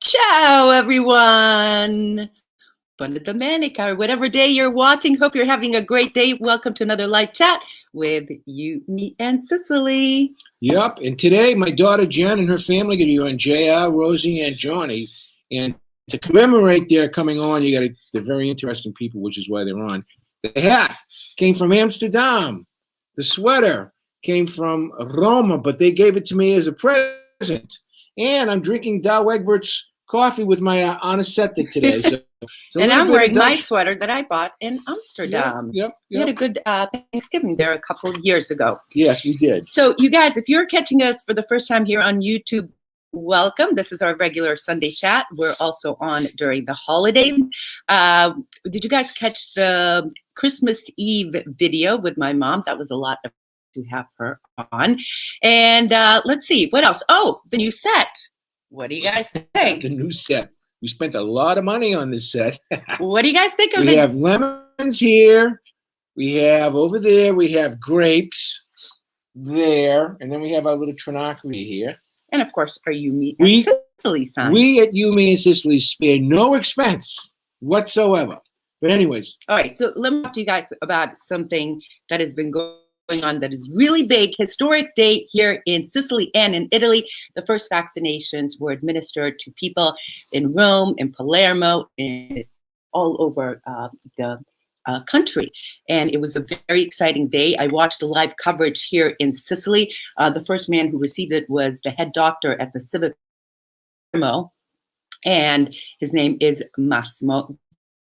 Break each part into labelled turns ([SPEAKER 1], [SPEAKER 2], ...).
[SPEAKER 1] Ciao, everyone. Buona domenica, or whatever day you're watching. Hope you're having a great day. Welcome to another live chat with you, me, and Sicily.
[SPEAKER 2] Yep, and today my daughter Jen and her family going to be on JR, Rosie, and Johnny. And to commemorate their coming on, they're very interesting people, which is why they're on. The hat came from Amsterdam. The sweater came from Roma, but they gave it to me as a present. And I'm drinking Dow Egbert's coffee with my anesthetic today. So
[SPEAKER 1] and I'm wearing my sweater that I bought in Amsterdam.
[SPEAKER 2] Yep.
[SPEAKER 1] We had a good Thanksgiving there a couple of years ago.
[SPEAKER 2] Yes, we did.
[SPEAKER 1] So you guys, if you're catching us for the first time here on YouTube, welcome. This is our regular Sunday chat. We're also on during the holidays. Did you guys catch the Christmas Eve video with my mom? That was a lot of to have her on. And let's see, what else? Oh, the new set. What do you guys think?
[SPEAKER 2] The new set. We spent a lot of money on this set.
[SPEAKER 1] What do you guys think of it?
[SPEAKER 2] We have lemons here. We have over there, we have grapes there. And then we have our little trinacria here.
[SPEAKER 1] And of course, our You, Me, and Sicily sign.
[SPEAKER 2] We at You, Me, and Sicily spare no expense whatsoever. But anyways.
[SPEAKER 1] All right, so let me talk to you guys about something that has been going on that is really big, historic day here in Sicily and in Italy. The first vaccinations were administered to people in Rome, in Palermo, and all over the country. And it was a very exciting day. I watched the live coverage here in Sicily. The first man who received it was the head doctor at the Civic, and his name is Massimo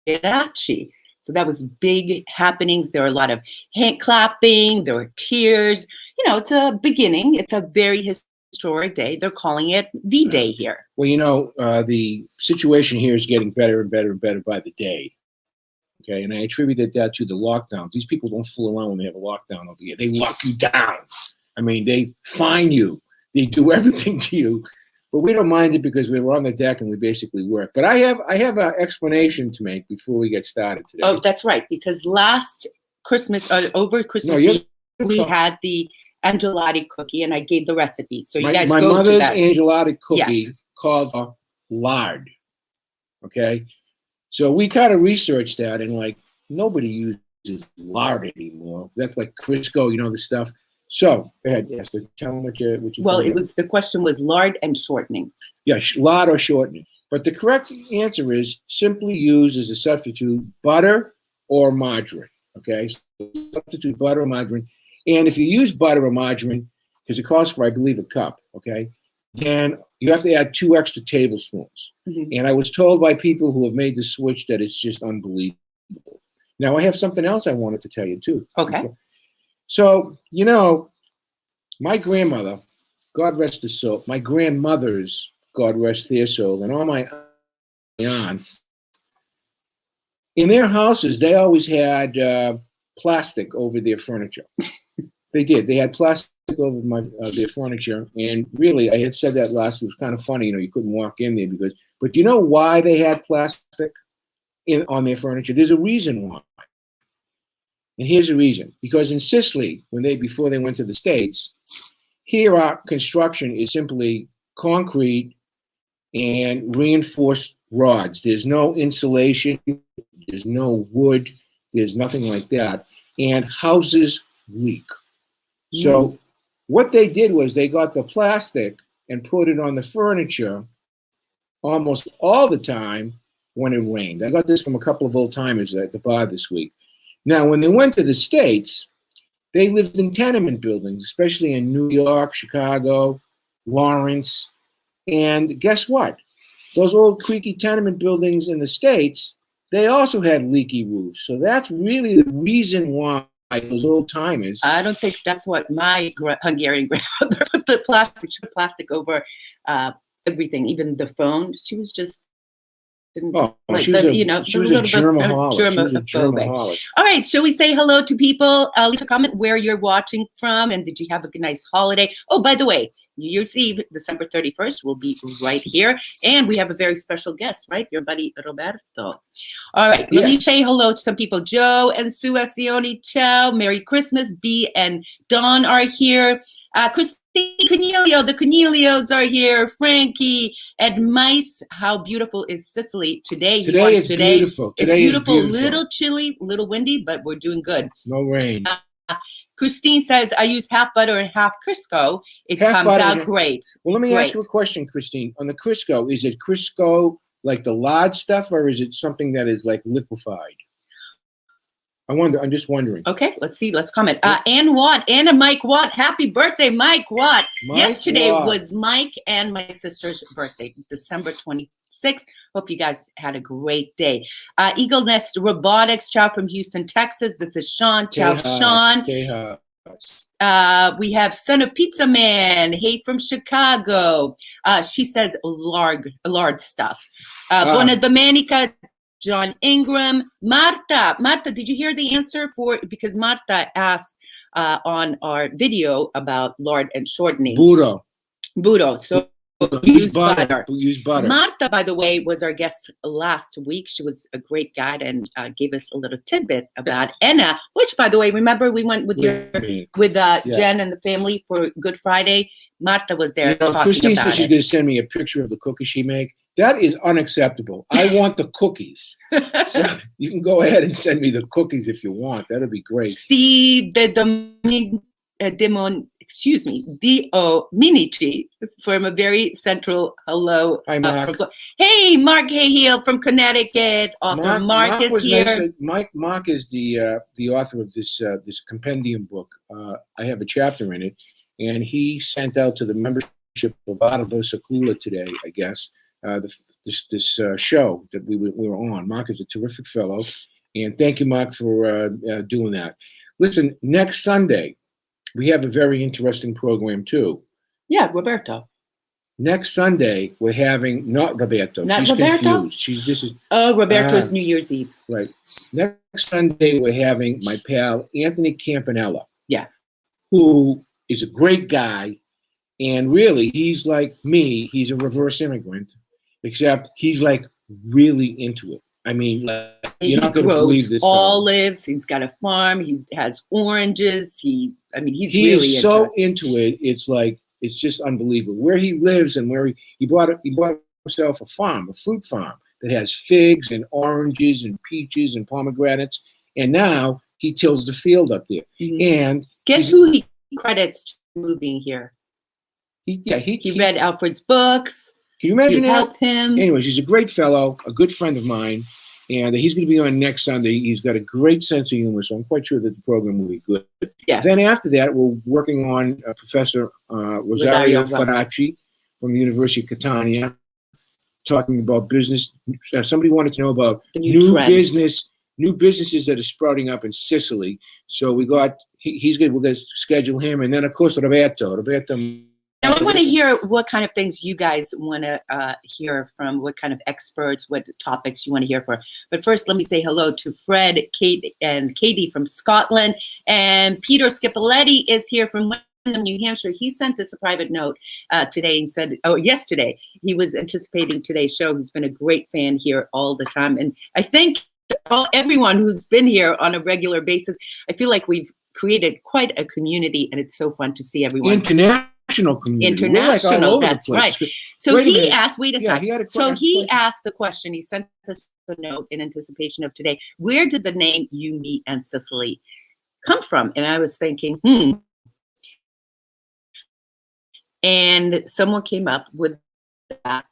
[SPEAKER 1] Geraci. So that was big happenings. There were a lot of hand clapping. There were tears. You know, it's a beginning. It's a very historic day. They're calling it V-Day here.
[SPEAKER 2] Well, you know, the situation here is getting better and better and better by the day. Okay, and I attributed that to the lockdown. These people don't fool around when they have a lockdown over here. They lock you down. I mean, they fine you. They do everything to you. But we don't mind it because we're on the deck and we basically work. But I have an explanation to make before we get started today.
[SPEAKER 1] Oh, that's right. Because last Christmas, over Christmas Eve, we had the angelati cookie, and I gave the recipe. So you guys go to that.
[SPEAKER 2] My mother's angelati cookie called a lard. Okay, so we kind of researched that, and like nobody uses lard anymore. That's like Crisco, you know, the stuff. So, go ahead, yes, so tell them what you
[SPEAKER 1] Well, the question was lard and shortening.
[SPEAKER 2] Yeah, lard or shortening. But the correct answer is simply use as a substitute butter or margarine, okay? So substitute butter or margarine. And if you use butter or margarine, because it calls for, I believe, a cup, okay, then you have to add 2 extra tablespoons. Mm-hmm. And I was told by people who have made the switch that it's just unbelievable. Now, I have something else I wanted to tell you, too.
[SPEAKER 1] Okay.
[SPEAKER 2] So, you know, my grandmother, God rest her soul, my grandmothers, God rest their soul, and all my aunts, in their houses, they always had plastic over their furniture. They did. They had plastic over their furniture. And really, I had said that last, it was kind of funny, you know, you couldn't walk in there but do you know why they had plastic on their furniture? There's a reason why. And here's the reason. Because in Sicily, before they went to the States, here our construction is simply concrete and reinforced rods. There's no insulation, there's no wood, there's nothing like that. And houses leak. So what they did was they got the plastic and put it on the furniture almost all the time when it rained. I got this from a couple of old timers at the bar this week. Now, when they went to the States, they lived in tenement buildings, especially in New York, Chicago, Lawrence. And guess what? Those old creaky tenement buildings in the States, they also had leaky roofs. So that's really the reason why those old timers.
[SPEAKER 1] I don't think that's what my Hungarian grandmother put the plastic over everything, even the phone. She was just.
[SPEAKER 2] She was a germaholic.
[SPEAKER 1] All right, shall we say hello to people? Leave a comment where you're watching from, and did you have a nice holiday? Oh, by the way, New Year's Eve, December 31st, will be right here, and we have a very special guest, right? Your buddy Roberto. All right, let me say hello to some people. Joe and Sue Assioni, ciao. Merry Christmas. B and Dawn are here. Christine Cornelio, the Cornelios are here. Frankie and Mice. How beautiful is Sicily today?
[SPEAKER 2] Today it's beautiful.
[SPEAKER 1] It's
[SPEAKER 2] Today is
[SPEAKER 1] beautiful.
[SPEAKER 2] beautiful.
[SPEAKER 1] Little chilly, little windy, but we're doing good.
[SPEAKER 2] No rain.
[SPEAKER 1] Christine says, I use half butter and half Crisco. It
[SPEAKER 2] Half
[SPEAKER 1] comes
[SPEAKER 2] butter
[SPEAKER 1] out
[SPEAKER 2] and-
[SPEAKER 1] great.
[SPEAKER 2] Well, let me ask you a
[SPEAKER 1] Great.
[SPEAKER 2] question, Christine. On the Crisco, is it Crisco like the lard stuff, or is it something that is like liquefied? I'm just wondering.
[SPEAKER 1] Okay, let's see. Let's comment. Ann Watt, Anna Mike Watt. Happy birthday, Mike Watt.
[SPEAKER 2] Mike
[SPEAKER 1] Yesterday
[SPEAKER 2] Watt.
[SPEAKER 1] was Mike and my sister's birthday, December 26th. Hope you guys had a great day. Eagle Nest Robotics, ciao from Houston, Texas. This is Sean. Ciao, Sean. We have Son of Pizza Man. Hey from Chicago. She says lard stuff. Buona Domenica. John Ingram. Marta, did you hear the answer because Marta asked on our video about lard and shortening.
[SPEAKER 2] Burro.
[SPEAKER 1] So use butter.
[SPEAKER 2] Use butter.
[SPEAKER 1] Marta, by the way, was our guest last week. She was a great guide and gave us a little tidbit about Enna, which, by the way, remember we went with Jen and the family for Good Friday. Marta was there.
[SPEAKER 2] Christine says she's going to send me a picture of the cookies she make. That is unacceptable. I want the cookies. So you can go ahead and send me the cookies if you want. That'd be great.
[SPEAKER 1] Steve Dominici from a very central hello.
[SPEAKER 2] Hi, Mark.
[SPEAKER 1] Hey, Mark Hayhill from Connecticut. Author Mark is here.
[SPEAKER 2] Nice. Mark is the author of this compendium book. I have a chapter in it, and he sent out to the membership of Audible Secula today, I guess. This show that we were on. Mark is a terrific fellow, and thank you, Mark, for doing that. Listen, next Sunday we have a very interesting program too.
[SPEAKER 1] Yeah, Roberto.
[SPEAKER 2] Next Sunday we're having not Roberto.
[SPEAKER 1] Not
[SPEAKER 2] She's
[SPEAKER 1] Roberto?
[SPEAKER 2] confused.
[SPEAKER 1] Roberto's New Year's Eve.
[SPEAKER 2] Right. Next Sunday we're having my pal Anthony Campanella.
[SPEAKER 1] Yeah.
[SPEAKER 2] Who is a great guy, and really he's like me. He's a reverse immigrant. Except he's like really into it. I mean, you're not going to believe this.
[SPEAKER 1] Olives. He's got a farm. He has oranges. He's really
[SPEAKER 2] so into it. It's just unbelievable. Where he lives and where he bought himself a fruit farm that has figs and oranges and peaches and pomegranates. And now he tills the field up there. Mm-hmm. And
[SPEAKER 1] guess who he credits moving here?
[SPEAKER 2] He
[SPEAKER 1] read Alfred's books.
[SPEAKER 2] Can you imagine that?
[SPEAKER 1] Helped him.
[SPEAKER 2] Anyways, he's a great fellow, a good friend of mine, and he's going to be on next Sunday. He's got a great sense of humor, so I'm quite sure that the program will be good.
[SPEAKER 1] Yeah.
[SPEAKER 2] Then after that, we're working on Professor Rosario Faracci from the University of Catania, talking about business. Somebody wanted to know about new businesses that are sprouting up in Sicily. So we're going to schedule him, and then of course Roberto.
[SPEAKER 1] Now, I want to hear what kind of things you guys want to hear from, what kind of experts, what topics you want to hear for. But first, let me say hello to Fred, Kate, and Katie from Scotland. And Peter Scipoletti is here from Windham, New Hampshire. He sent us a private note today and said, yesterday, he was anticipating today's show. He's been a great fan here all the time. And I think everyone who's been here on a regular basis, I feel like we've created quite a community, and it's so fun to see everyone.
[SPEAKER 2] International community.
[SPEAKER 1] That's right. So he asked, wait a second. So he asked the question, he sent us a note in anticipation of today. Where did the name You, Me, and Sicily come from? And I was thinking, And someone came up with that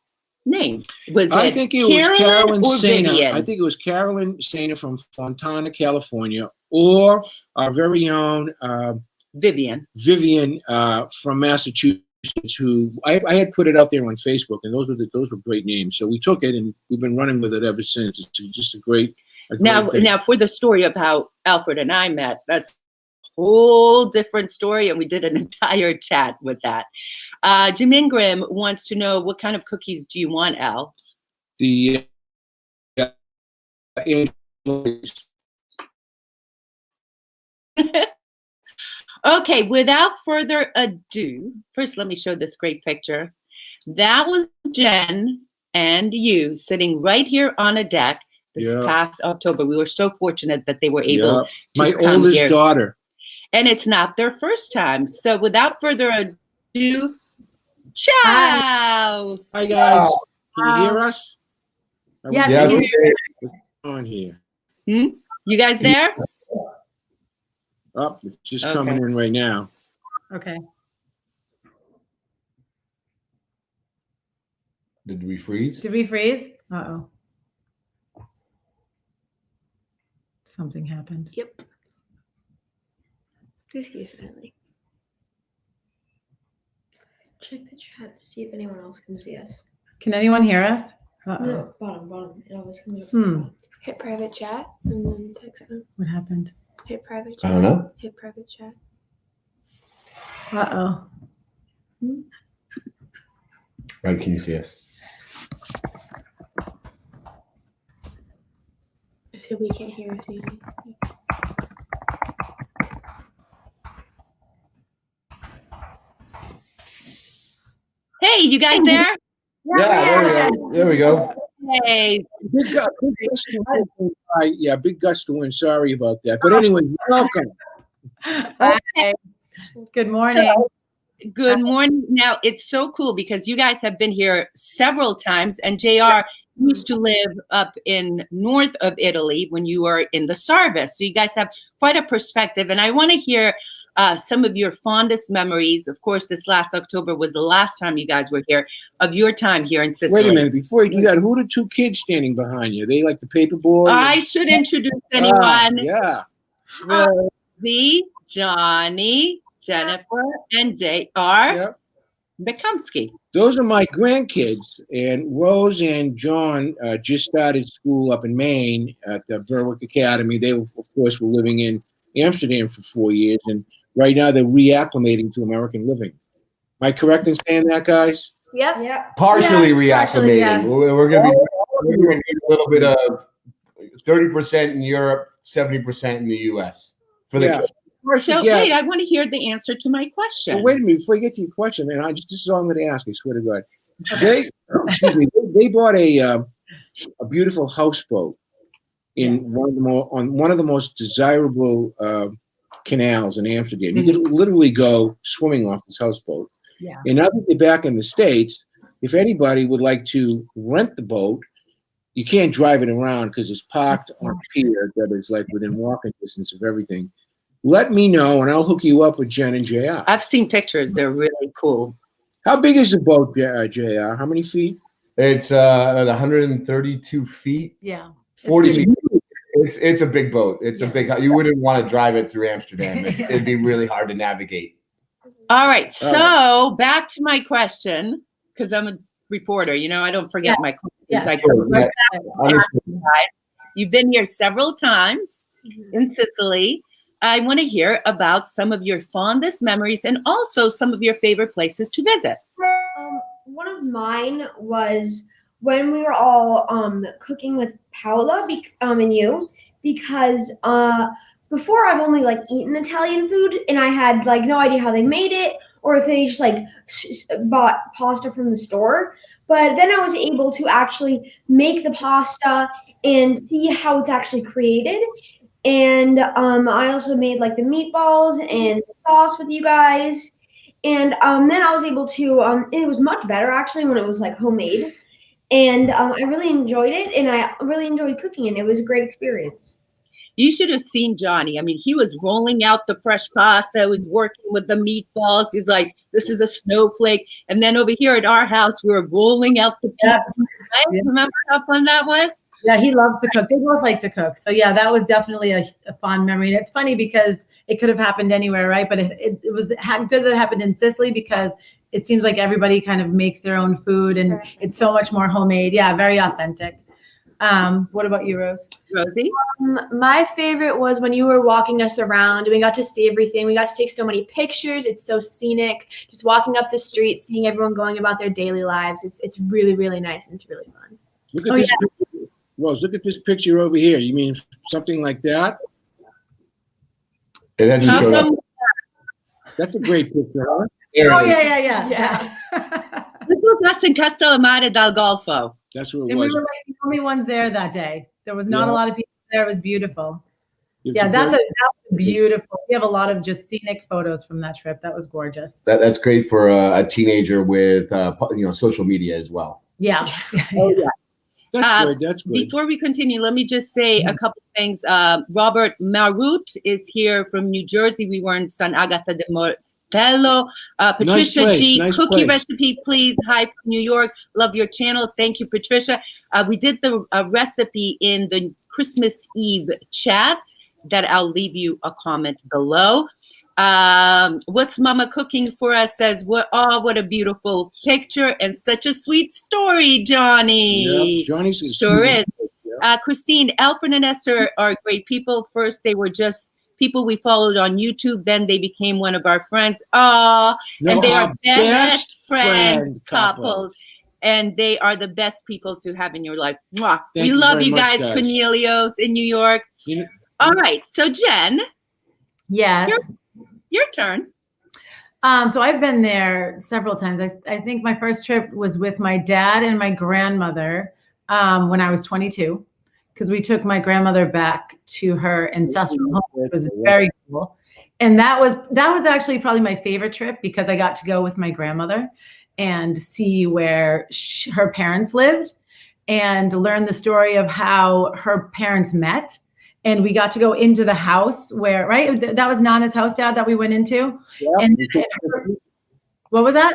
[SPEAKER 1] name.
[SPEAKER 2] I think it was Carolyn Sainer. I think it was Carolyn Sainer from Fontana, California, or our very own
[SPEAKER 1] Vivian
[SPEAKER 2] from Massachusetts, who I had put it out there on Facebook, and those were great names. So we took it, and we've been running with it ever since. It's just a great thing.
[SPEAKER 1] Now for the story of how Alfred and I met, that's a whole different story, and we did an entire chat with that. Jim Ingram wants to know, what kind of cookies do you want, Al?
[SPEAKER 2] The
[SPEAKER 1] Okay, without further ado, first let me show this great picture. That was Jen and you sitting right here on a deck this past October. We were so fortunate that they were able to
[SPEAKER 2] my
[SPEAKER 1] come
[SPEAKER 2] oldest
[SPEAKER 1] here.
[SPEAKER 2] daughter.
[SPEAKER 1] And it's not their first time. So without further do ciao.
[SPEAKER 2] Hi guys. Can you hear us? Are we
[SPEAKER 3] Yes,
[SPEAKER 2] good?
[SPEAKER 3] we can hear
[SPEAKER 2] What's going on here?
[SPEAKER 1] You guys there?
[SPEAKER 2] Oh, it's just
[SPEAKER 1] Okay.
[SPEAKER 2] coming in right now.
[SPEAKER 3] Okay.
[SPEAKER 4] Did we freeze?
[SPEAKER 3] Did we freeze? Uh-oh. Something happened.
[SPEAKER 5] Yep. Excuse me. Check the chat to see if anyone else can see us.
[SPEAKER 3] Can anyone hear us? Uh-oh.
[SPEAKER 5] No, bottom. It always comes up. Hit private chat and then text them.
[SPEAKER 3] What happened?
[SPEAKER 5] Hit private chat.
[SPEAKER 4] I don't know.
[SPEAKER 5] Hit private chat.
[SPEAKER 3] Uh-oh.
[SPEAKER 4] Right, can you see us?
[SPEAKER 5] So we can't hear us either.
[SPEAKER 1] Hey, you guys there?
[SPEAKER 4] Yeah, there we go.
[SPEAKER 1] Hey,
[SPEAKER 2] Big Gus to win. Yeah, Big Gus to win. Sorry about that. But anyway, welcome.
[SPEAKER 3] Okay. Good morning.
[SPEAKER 1] good morning. Now, it's so cool because you guys have been here several times, and JR used to live up in north of Italy when you were in the service. So you guys have quite a perspective, and I want to hear some of your fondest memories. Of course, this last October was the last time you guys were here, of your time here in Sicily.
[SPEAKER 2] Wait a minute. Before you do that, who are the two kids standing behind you? They like the paper boy?
[SPEAKER 1] I should introduce anyone.
[SPEAKER 2] Yeah.
[SPEAKER 1] Rosie, Johnny, Jennifer, and JR
[SPEAKER 2] Yep.
[SPEAKER 1] Bekomsky.
[SPEAKER 2] Those are my grandkids, and Rose and John just started school up in Maine at the Berwick Academy. They, of course, were living in Amsterdam for 4 years, and right now they're reacclimating to American living. Am I correct in saying that, guys?
[SPEAKER 5] Yep. Yep.
[SPEAKER 4] Partially reacclimating.
[SPEAKER 3] partially, yeah.
[SPEAKER 4] We're gonna need a little bit of 30% in Europe, 70% in the US for the kids.
[SPEAKER 1] So wait, I want to hear the answer to my question.
[SPEAKER 2] Well, wait a minute before you get to your question, man. This is all I'm going to ask. I swear to God. They bought a beautiful houseboat in one of the most desirable canals in Amsterdam. You could literally go swimming off this houseboat.
[SPEAKER 3] Yeah.
[SPEAKER 2] And now that they're back in the States, if anybody would like to rent the boat, you can't drive it around because it's parked on a pier that is like within walking distance of everything. Let me know, and I'll hook you up with Jen and JR.
[SPEAKER 1] I've seen pictures. They're really cool.
[SPEAKER 2] How big is the boat, JR? How many feet?
[SPEAKER 4] It's at 132 feet.
[SPEAKER 3] Yeah.
[SPEAKER 4] 40 meters. It's a big boat. It's a big. You wouldn't want to drive it through Amsterdam. It'd be really hard to navigate.
[SPEAKER 1] All right. So back to my question, because I'm a reporter. You know, I don't forget my questions.
[SPEAKER 3] Yeah.
[SPEAKER 1] You've been here several times in Sicily. I want to hear about some of your fondest memories and also some of your favorite places to visit.
[SPEAKER 5] One of mine was when we were all cooking with Paola and you, because before I've only eaten Italian food and I had no idea how they made it or if they just bought pasta from the store. But then I was able to actually make the pasta and see how it's actually created. And I also made the meatballs and the sauce with you guys. And then I was able to, it was much better actually when it was homemade. And I really enjoyed it, and I really enjoyed cooking it. It was a great experience.
[SPEAKER 1] You should have seen Johnny. I mean, he was rolling out the fresh pasta, he was working with the meatballs. He's like, this is a snowflake. And then over here at our house, we were rolling out the pizza. Right?
[SPEAKER 3] Yeah.
[SPEAKER 1] Remember how fun that was?
[SPEAKER 3] Yeah, he loves to cook. They both like to cook. So yeah, that was definitely a fond memory. And it's funny because it could have happened anywhere, right? But it was good that it happened in Sicily because it seems like everybody kind of makes their own food and it's so much more homemade. Yeah, very authentic. What about you, Rose?
[SPEAKER 1] Rosie?
[SPEAKER 5] My favorite was when you were walking us around and we got to see everything. We got to take so many pictures. It's so scenic. Just walking up the street, seeing everyone going about their daily lives. It's really, really nice and it's really fun.
[SPEAKER 2] Look at this picture. Rose, look at this picture over here. You mean something like that?
[SPEAKER 4] It hasn't showed up.
[SPEAKER 2] That's a great picture, huh?
[SPEAKER 3] Yeah.
[SPEAKER 1] This was us in Castellammare dal Golfo.
[SPEAKER 2] That's what it
[SPEAKER 3] And we
[SPEAKER 2] was.
[SPEAKER 3] were the only ones there that day. There was not a lot of people there. It was beautiful.
[SPEAKER 2] It's
[SPEAKER 3] Yeah,
[SPEAKER 2] a
[SPEAKER 3] that's
[SPEAKER 2] very-
[SPEAKER 3] a beautiful. We have a lot of just scenic photos from that trip. That was gorgeous.
[SPEAKER 4] That's great for a teenager with social media as well.
[SPEAKER 3] Yeah.
[SPEAKER 2] Oh, yeah. That's good. That's good.
[SPEAKER 1] Before we continue, let me just say a couple of things. Robert Marut is here from New Jersey. We were in San Agata de Mortello. Patricia
[SPEAKER 2] Nice place,
[SPEAKER 1] G,
[SPEAKER 2] nice
[SPEAKER 1] cookie
[SPEAKER 2] place.
[SPEAKER 1] recipe, please. Hi from New York. Love your channel. Thank you, Patricia. We did the recipe in the Christmas Eve chat that I'll leave you a comment below. What's Mama cooking for us? Says, what a beautiful picture and such a sweet story, Johnny.
[SPEAKER 2] Yep, Johnny's
[SPEAKER 1] Sure is.
[SPEAKER 2] Yeah.
[SPEAKER 1] Christine, Alfred and Esther are great people. First, they were just people we followed on YouTube. Then they became one of our friends. And they are best friend couples. And they are the best people to have in your life. Mwah. We love you guys, Cornelius in New York. All right. So, Jen.
[SPEAKER 3] Yes.
[SPEAKER 1] Your turn.
[SPEAKER 3] So I've been there several times. I think my first trip was with my dad and my grandmother when I was 22, because we took my grandmother back to her ancestral home. It was very cool. And that was actually probably my favorite trip, because I got to go with my grandmother and see where her parents lived and learn the story of how her parents met. And we got to go into the house where, right? That was Nana's house, Dad, that we went into.
[SPEAKER 2] Yep.
[SPEAKER 3] And what was that?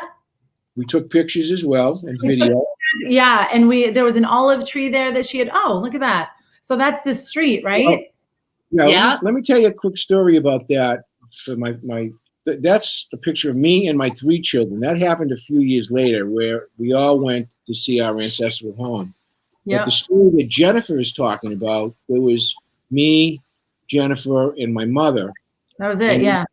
[SPEAKER 2] We took pictures as well and video.
[SPEAKER 3] Yeah. And there was an olive tree there that she had. Oh, look at that. So that's the street, right?
[SPEAKER 2] Well, let me tell you a quick story about that. So that's a picture of me and my 3 children. That happened a few years later, where we all went to see our ancestral home.
[SPEAKER 3] Yeah.
[SPEAKER 2] But the story that Jennifer is talking about, there was me, Jennifer, and my mother.
[SPEAKER 3] That was it, yeah.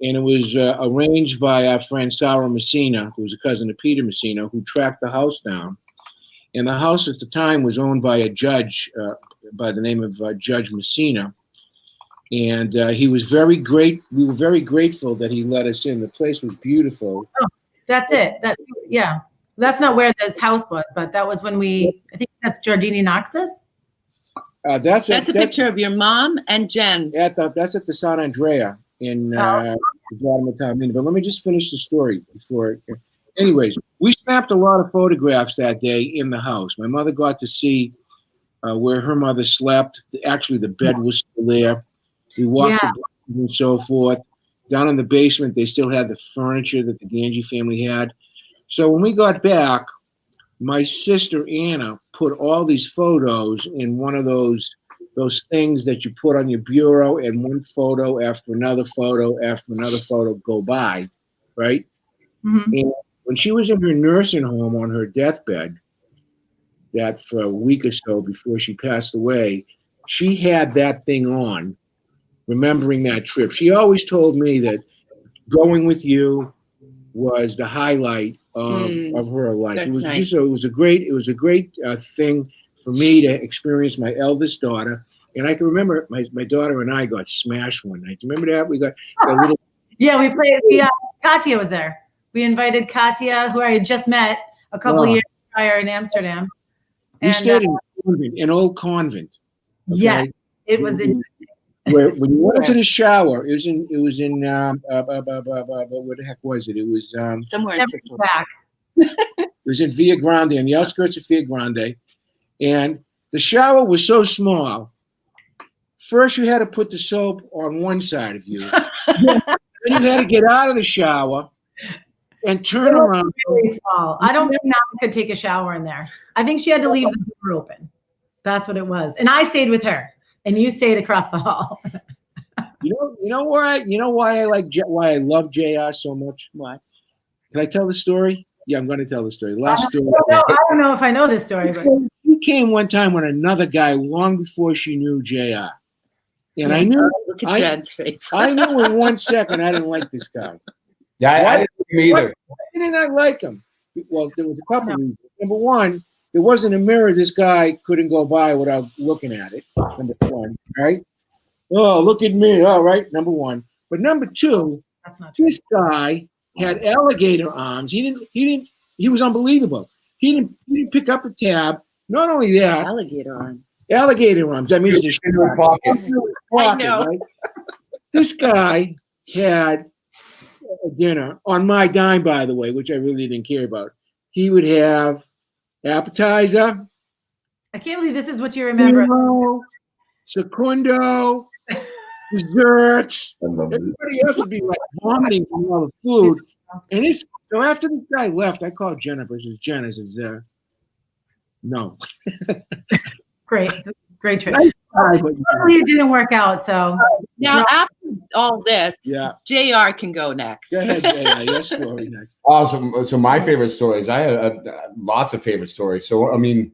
[SPEAKER 2] And it was arranged by our friend Sarah Messina, who was a cousin of Peter Messina, who tracked the house down. And the house at the time was owned by a judge by the name of Judge Messina. And he was very great. We were very grateful that he let us in. The place was beautiful.
[SPEAKER 3] Oh, that's it. Yeah. That's not where this house was, but that was when I think that's Giardini Noxus.
[SPEAKER 1] That's a picture of your mom and Jen.
[SPEAKER 2] That's at the San Andrea in the bottom of town. But let me just finish the story before. Anyways, we snapped a lot of photographs that day in the house. My mother got to see where her mother slept. Actually, the bed was still there. We walked the block and so forth. Down in the basement, they still had the furniture that the Ganji family had. So when we got back, my sister Anna put all these photos in one of those things that you put on your bureau, and one photo after another photo after another photo go by, right? Mm-hmm. And when she was in her nursing home on her deathbed, that for a week or so before she passed away, she had that thing on, remembering that trip. She always told me that going with you was the highlight of her life. It was nice. It was a great thing for me to experience my eldest daughter. And I can remember my daughter and I got smashed one night. Do you remember that? We got a little.
[SPEAKER 3] Yeah, we played. Katya was there. We invited Katya, who I had just met a couple of years prior in Amsterdam.
[SPEAKER 2] We stayed in an old convent.
[SPEAKER 3] Okay? Yes, it was interesting.
[SPEAKER 2] Where when you went into the shower, it was in where the heck was it? It was
[SPEAKER 1] somewhere in Sicily.
[SPEAKER 2] It was in Via Grande, on the outskirts of Via Grande, and the shower was so small. First, you had to put the soap on one side of you. Then you had to get out of the shower and turn around.
[SPEAKER 3] Really small. I don't think Nana could take a shower in there. I think she had to leave the door open. That's what it was. And I stayed with her, and you stayed across the hall.
[SPEAKER 2] You know why I love JR so much? Why? Can I tell the story? Yeah, I'm going to tell the story. Last story.
[SPEAKER 3] I don't know if I know this story, but
[SPEAKER 2] she came one time with another guy long before she knew JR. And I knew,
[SPEAKER 1] look at Jen's face.
[SPEAKER 2] I knew in 1 second I didn't like this guy.
[SPEAKER 4] Yeah, I didn't like him either.
[SPEAKER 2] Why did I like him? Well, there was a couple of reasons. Number one, there wasn't a mirror this guy couldn't go by without looking at it. Number one, right? Oh, look at me. All right, number one. But number two,
[SPEAKER 3] that's not true.
[SPEAKER 2] This guy had alligator arms. He was unbelievable. He didn't pick up a tab. Not only that,
[SPEAKER 1] alligator arms.
[SPEAKER 2] That means the
[SPEAKER 4] pockets.
[SPEAKER 2] Pocket,
[SPEAKER 1] I know.
[SPEAKER 2] right? This guy had a dinner on my dime, by the way, which I really didn't care about. He would have appetizer,
[SPEAKER 3] I can't believe this is what you remember.
[SPEAKER 2] secundo, desserts.
[SPEAKER 4] I love this.
[SPEAKER 2] Everybody else would be like vomiting from all the food. And so after this guy left, I called Jennifer. I says, Jen, I says, no.
[SPEAKER 3] Great trip.
[SPEAKER 2] Nice guy, but
[SPEAKER 3] Hopefully it didn't work out. So
[SPEAKER 1] Now, after all this,
[SPEAKER 2] yeah.
[SPEAKER 1] JR can go next.
[SPEAKER 2] Go ahead, Jay. Your story next.
[SPEAKER 4] Oh, so my favorite stories. I have lots of favorite stories. So I mean,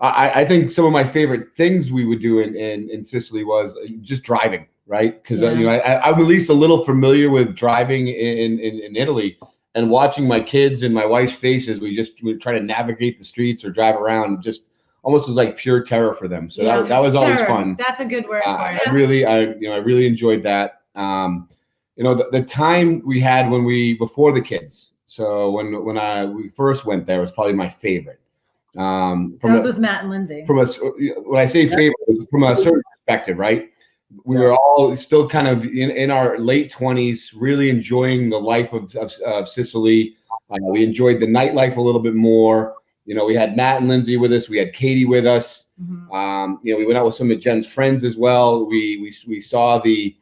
[SPEAKER 4] I think some of my favorite things we would do in Sicily was just driving, right? Because
[SPEAKER 3] Yeah.
[SPEAKER 4] you know I'm at least a little familiar with driving in Italy, and watching my kids and my wife's faces. We try to navigate the streets or drive around. Just almost was like pure terror for them. So
[SPEAKER 3] Yeah.
[SPEAKER 4] that was always
[SPEAKER 3] Terror.
[SPEAKER 4] fun.
[SPEAKER 3] That's a good word for
[SPEAKER 4] I
[SPEAKER 3] it.
[SPEAKER 4] really enjoyed that. You know, the time we had before the kids. So when we first went there was probably my favorite.
[SPEAKER 3] That was with Matt and Lindsay.
[SPEAKER 4] When I say favorite, from a certain perspective, right? We were all still kind of in our late 20s, really enjoying the life of Sicily. We enjoyed the nightlife a little bit more. You know, we had Matt and Lindsay with us. We had Katie with us.
[SPEAKER 3] Mm-hmm.
[SPEAKER 4] You know, we went out with some of Jen's friends as well. We saw the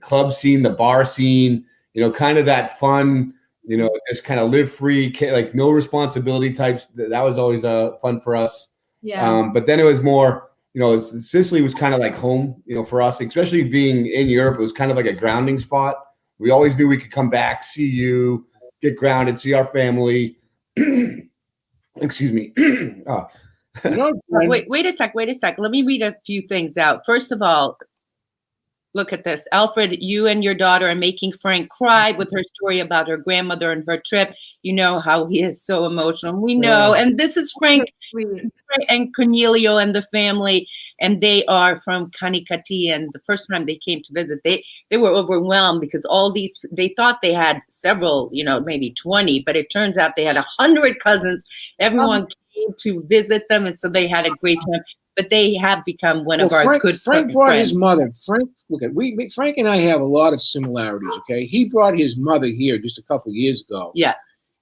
[SPEAKER 4] club scene, the bar scene. You know, kind of that fun. You know, just kind of live free, like no responsibility types. That was always fun for us.
[SPEAKER 3] Yeah.
[SPEAKER 4] But then it was more, you know, Sicily was kind of like home, you know, for us, especially being in Europe. It was kind of like a grounding spot. We always knew we could come back, see you, get grounded, see our family. Excuse me.
[SPEAKER 1] Wait a sec. Let me read a few things out. First of all, look at this. Alfred, you and your daughter are making Frank cry with her story about her grandmother and her trip. You know how he is so emotional. We know. And this is Frank and Cornelio and the family. And they are from Canicattì. And the first time they came to visit, they were overwhelmed because they thought they had several, you know, maybe 20, but it turns out they had 100 cousins. Everyone came to visit them. And so they had a great time. But they have become one of our good
[SPEAKER 2] Frank brought
[SPEAKER 1] friends.
[SPEAKER 2] his mother. Frank and I have a lot of similarities. Okay, he brought his mother here just a couple of years ago.
[SPEAKER 1] Yeah,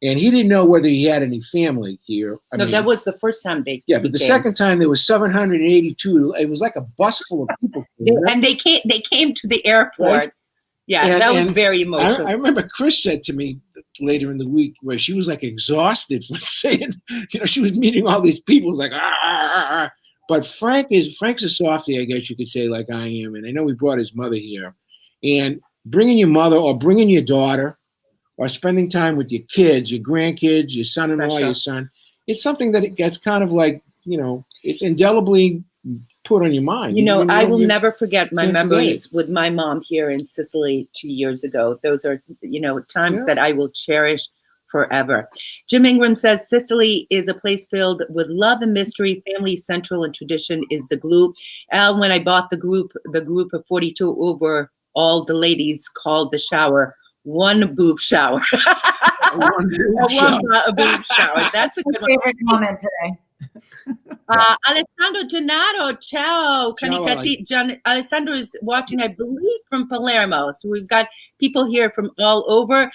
[SPEAKER 2] and he didn't know whether he had any family here. I mean,
[SPEAKER 1] that was the first time they.
[SPEAKER 2] Yeah, but the second time there was 782. It was like a bus full of people.
[SPEAKER 1] And they came to the airport. Right? Yeah, and that was very emotional.
[SPEAKER 2] I remember Chris said to me later in the week where she was like exhausted from saying, you know, she was meeting all these people. It was like But Frank's a softie, I guess you could say, like I am. And I know he brought his mother here. And bringing your mother or bringing your daughter or spending time with your kids, your grandkids, your son-in-law, your son, it's something that it gets kind of like, you know, it's indelibly put on your mind.
[SPEAKER 1] You know, I will never forget my memories with my mom here in Sicily 2 years ago. Those are, you know, times that I will cherish forever. Jim Ingram says Sicily is a place filled with love and mystery. Family central and tradition is the glue. Al, when I bought the group of 42 over, all the ladies called the shower one boob shower. One boob shower. That's a good one.
[SPEAKER 3] Favorite comment today.
[SPEAKER 1] Alessandro Gennaro, ciao. Alessandro is watching, I believe, from Palermo. So we've got people here from all over.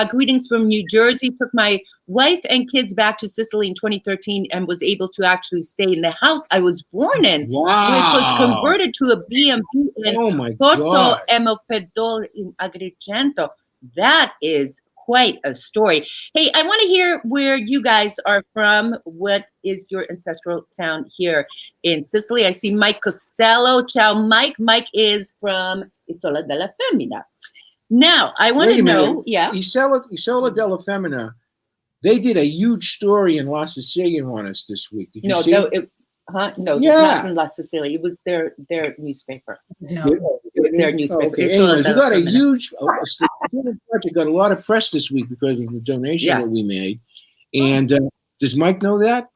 [SPEAKER 1] Greetings from New Jersey. Took my wife and kids back to Sicily in 2013 and was able to actually stay in the house I was born in, which was converted to a B&B in Porto Empedocle in Agrigento. That is quite a story. Hey, I want to hear where you guys are from. What is your ancestral town here in Sicily? I see Mike Costello. Ciao, Mike. Mike is from Isola della Femmina. Now, I want to know,
[SPEAKER 2] Isola della Femmina, they did a huge story in La Sicilian on us this week. Did you see it?
[SPEAKER 1] No, not from La Sicily. It was their newspaper. No. Their newspaper.
[SPEAKER 2] Okay. Anyways, we got a huge project, got a lot of press this week because of the donation that we made. And does Mike know that?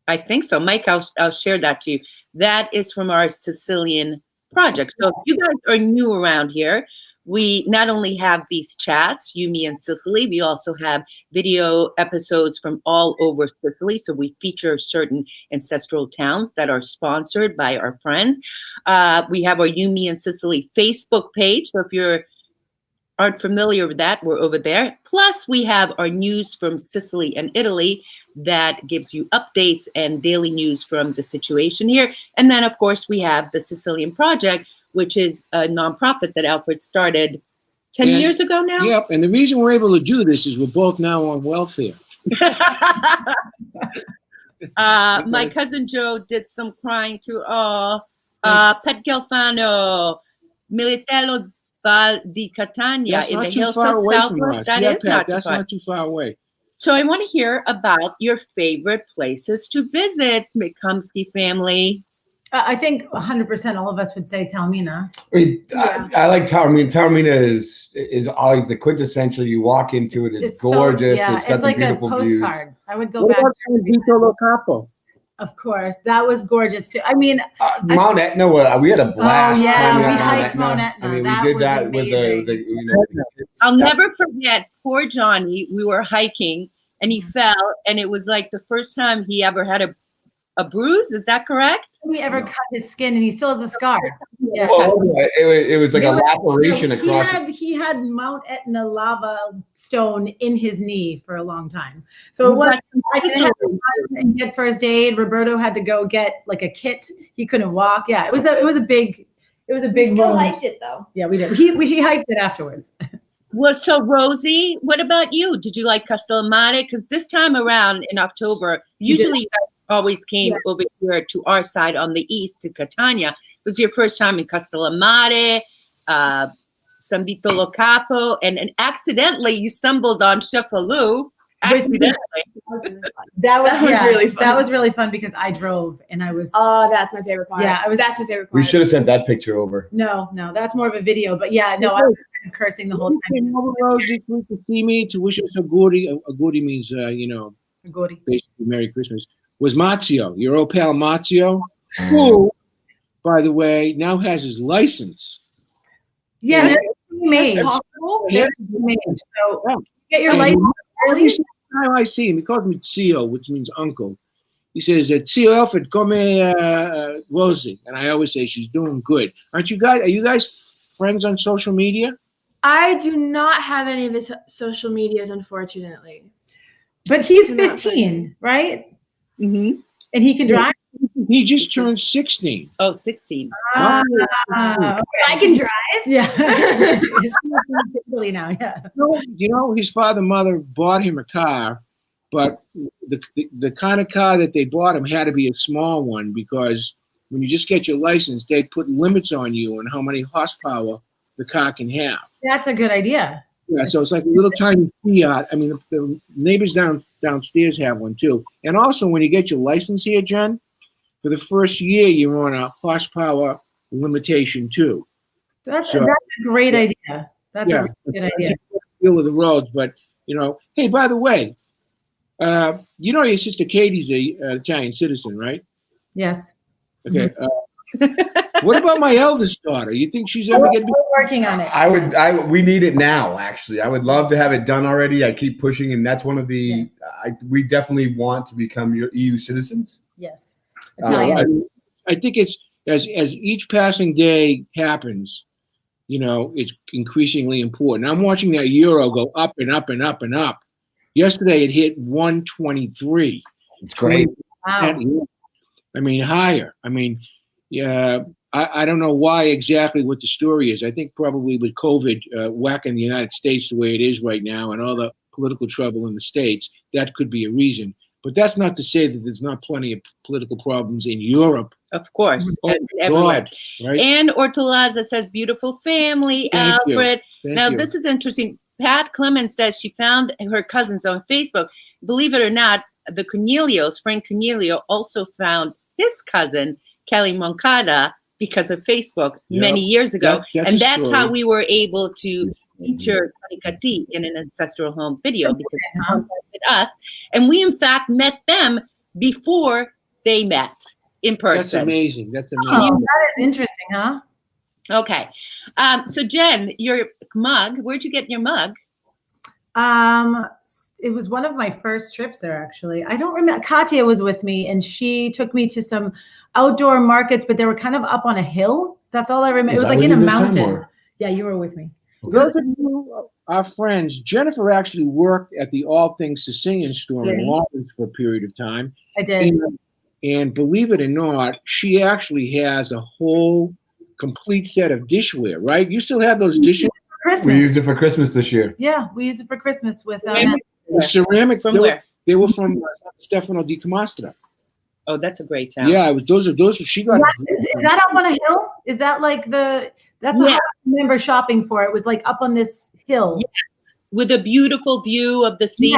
[SPEAKER 1] I think so. Mike, I'll share that to you. That is from our Sicilian project. So if you guys are new around here, we not only have these chats, you, me, and Sicily, we also have video episodes from all over Sicily. So we feature certain ancestral towns that are sponsored by our friends. We have our You, Me, and Sicily Facebook page. So if you aren't familiar with that, we're over there. Plus, we have our news from Sicily and Italy that gives you updates and daily news from the situation here. And then, of course, we have the Sicilian Project, which is a nonprofit that Alfred started 10 years ago now.
[SPEAKER 2] Yep. And the reason we're able to do this is we're both now on welfare.
[SPEAKER 1] My cousin Joe did some crying too. Pet Gelfano, Militello Val di Catania
[SPEAKER 2] That's
[SPEAKER 1] in the
[SPEAKER 2] not too
[SPEAKER 1] hills
[SPEAKER 2] far
[SPEAKER 1] of
[SPEAKER 2] away from
[SPEAKER 1] Southwest.
[SPEAKER 2] us.
[SPEAKER 1] That
[SPEAKER 2] Yeah,
[SPEAKER 1] is
[SPEAKER 2] Pat,
[SPEAKER 1] not too
[SPEAKER 2] that's
[SPEAKER 1] far.
[SPEAKER 2] not too far away.
[SPEAKER 1] So I want to hear about your favorite places to visit, Mikumsky family.
[SPEAKER 3] I think 100% all of us would say Taormina.
[SPEAKER 4] I mean, I like Taormina. Taormina is always the quintessential. You walk into it, it's gorgeous.
[SPEAKER 3] So,
[SPEAKER 4] it's got
[SPEAKER 3] it's like
[SPEAKER 4] the
[SPEAKER 3] a
[SPEAKER 4] beautiful
[SPEAKER 3] postcard.
[SPEAKER 4] views.
[SPEAKER 3] I would go
[SPEAKER 2] What
[SPEAKER 3] back.
[SPEAKER 2] about San Vito Lo Capo?
[SPEAKER 3] Of course, that was gorgeous too. I mean,
[SPEAKER 4] Mount Etna, we had a blast.
[SPEAKER 3] Oh, yeah,
[SPEAKER 4] climbing
[SPEAKER 3] we
[SPEAKER 4] up
[SPEAKER 3] hiked Mount Etna.
[SPEAKER 4] I mean,
[SPEAKER 3] That
[SPEAKER 4] we did
[SPEAKER 3] was
[SPEAKER 4] that
[SPEAKER 3] amazing.
[SPEAKER 4] with the
[SPEAKER 1] I'll never forget poor Johnny. We were hiking and he fell, and it was like the first time he ever had a bruise. Is that correct?
[SPEAKER 3] he ever cut his skin, and he still has a scar. Yeah.
[SPEAKER 4] Well, it was like a laceration
[SPEAKER 3] He
[SPEAKER 4] across.
[SPEAKER 3] he had Mount Etna lava stone in his knee for a long time. So it was I didn't have to run and get first aid. Roberto had to go get like a kit. He couldn't walk. Yeah, it was a big
[SPEAKER 5] We still
[SPEAKER 3] wound.
[SPEAKER 5] liked it though.
[SPEAKER 3] Yeah, we did. He hiked it afterwards.
[SPEAKER 1] Well, so Rosie, what about you? Did you like Castellamare? Because this time around in October, usually you guys always came over here to our side on the east to Catania. It was your first time in Castellamare, San Vito Lo Capo, and accidentally you stumbled on Cefalù. Accidentally.
[SPEAKER 3] That was
[SPEAKER 5] really fun.
[SPEAKER 3] That was really fun because I drove and I was.
[SPEAKER 5] Oh, that's my favorite part.
[SPEAKER 3] Yeah,
[SPEAKER 5] that's my favorite part.
[SPEAKER 4] We should have sent that picture over.
[SPEAKER 3] No, that's more of a video. But yeah, no, I was kind of cursing the whole
[SPEAKER 2] You
[SPEAKER 3] time.
[SPEAKER 2] came over, Rose, this week to see me, to wish us a goodie. A goodie means,
[SPEAKER 3] Gordy.
[SPEAKER 2] basically Merry Christmas. Was Mazio, your old pal Mazio, who, by the way, now has his license.
[SPEAKER 3] Yeah,
[SPEAKER 2] Yeah.
[SPEAKER 3] that's made.
[SPEAKER 5] That's possible.
[SPEAKER 2] Yeah.
[SPEAKER 3] Made. So
[SPEAKER 2] Yeah.
[SPEAKER 3] get your
[SPEAKER 2] And
[SPEAKER 3] license
[SPEAKER 2] every
[SPEAKER 3] early.
[SPEAKER 2] single time I see him, he calls me Zio, which means uncle. He says, Zio Alfred, come Rosie. And I always say, she's doing good. Are you guys friends on social media?
[SPEAKER 6] I do not have any of his social medias, unfortunately.
[SPEAKER 3] But he's
[SPEAKER 6] Not
[SPEAKER 3] 15, right?
[SPEAKER 1] Mm-hmm.
[SPEAKER 3] And he can drive.
[SPEAKER 2] He just turned 16.
[SPEAKER 1] Oh, 16.
[SPEAKER 3] Ah,
[SPEAKER 5] I can drive.
[SPEAKER 3] yeah. Italy now, yeah.
[SPEAKER 2] His father and mother bought him a car, but the kind of car that they bought him had to be a small one because when you just get your license, they put limits on you on how many horsepower the car can have.
[SPEAKER 3] That's a good idea.
[SPEAKER 2] Yeah, so it's like a little tiny Fiat. I mean, the neighbors downstairs have one too. And also, when you get your license here, Jen, for the first year, you're on a horsepower limitation too.
[SPEAKER 3] That's
[SPEAKER 2] So-
[SPEAKER 3] a great idea. That's
[SPEAKER 2] Yeah.
[SPEAKER 3] a really good idea.
[SPEAKER 2] Deal with the roads, but hey, by the way, your sister Katie's an Italian citizen, right?
[SPEAKER 3] Yes.
[SPEAKER 2] Okay. What about my eldest daughter? You think she's ever going to be?
[SPEAKER 3] We're working on it.
[SPEAKER 4] We need it now, actually. I would love to have it done already. I keep pushing, and that's one of the,
[SPEAKER 3] Yes.
[SPEAKER 4] we definitely want to become your EU citizens.
[SPEAKER 3] Yes.
[SPEAKER 2] I think it's as each passing day happens, it's increasingly important. I'm watching that euro go up and up and up and up. Yesterday it hit 123.
[SPEAKER 4] It's great.
[SPEAKER 3] Wow.
[SPEAKER 2] I mean, higher. I mean, yeah. I don't know why exactly what the story is. I think probably with COVID whacking the United States the way it is right now and all the political trouble in the States, that could be a reason. But that's not to say that there's not plenty of political problems in Europe.
[SPEAKER 1] Of course.
[SPEAKER 2] Oh,
[SPEAKER 1] and everywhere.
[SPEAKER 2] God, right?
[SPEAKER 1] And Ortolaza says, beautiful family,
[SPEAKER 2] Thank you.
[SPEAKER 1] Alfred.
[SPEAKER 2] Thank
[SPEAKER 1] Now,
[SPEAKER 2] you.
[SPEAKER 1] this is interesting. Pat Clemens says she found her cousins on Facebook. Believe it or not, the Cornelios, Frank Cornelio, also found his cousin, Kelly Moncada, because of Facebook many years ago. That's how we were able to feature Kanikati in an ancestral home video because they contacted us. And we, in fact, met them before they met in person.
[SPEAKER 2] That's amazing. That's amazing.
[SPEAKER 3] Oh, that is interesting, huh?
[SPEAKER 1] Okay. So Jen, your mug, where'd you get your mug?
[SPEAKER 3] It was one of my first trips there, actually. I don't remember. Katya was with me, and she took me to some outdoor markets, but they were kind of up on a hill. That's all I remember. It was like in a mountain. Yeah, you were with me.
[SPEAKER 2] Those of you, our friends, Jennifer actually worked at the All Things Sicilian store in Lawrence for a period of time.
[SPEAKER 3] I did.
[SPEAKER 2] And believe it or not, she actually has a whole complete set of dishware, right? You still have those dishes?
[SPEAKER 3] Christmas.
[SPEAKER 4] We used it for Christmas this year.
[SPEAKER 3] Yeah, we used it for Christmas with
[SPEAKER 2] The ceramic.
[SPEAKER 1] From where?
[SPEAKER 2] They were from Stefano di Camastra.
[SPEAKER 1] Oh, that's a great town.
[SPEAKER 2] Yeah, it was, those. She got.
[SPEAKER 3] Is that up on a hill? Is that like that's what I remember shopping for. It was like up on this hill.
[SPEAKER 1] Yes, with a beautiful view of the sea.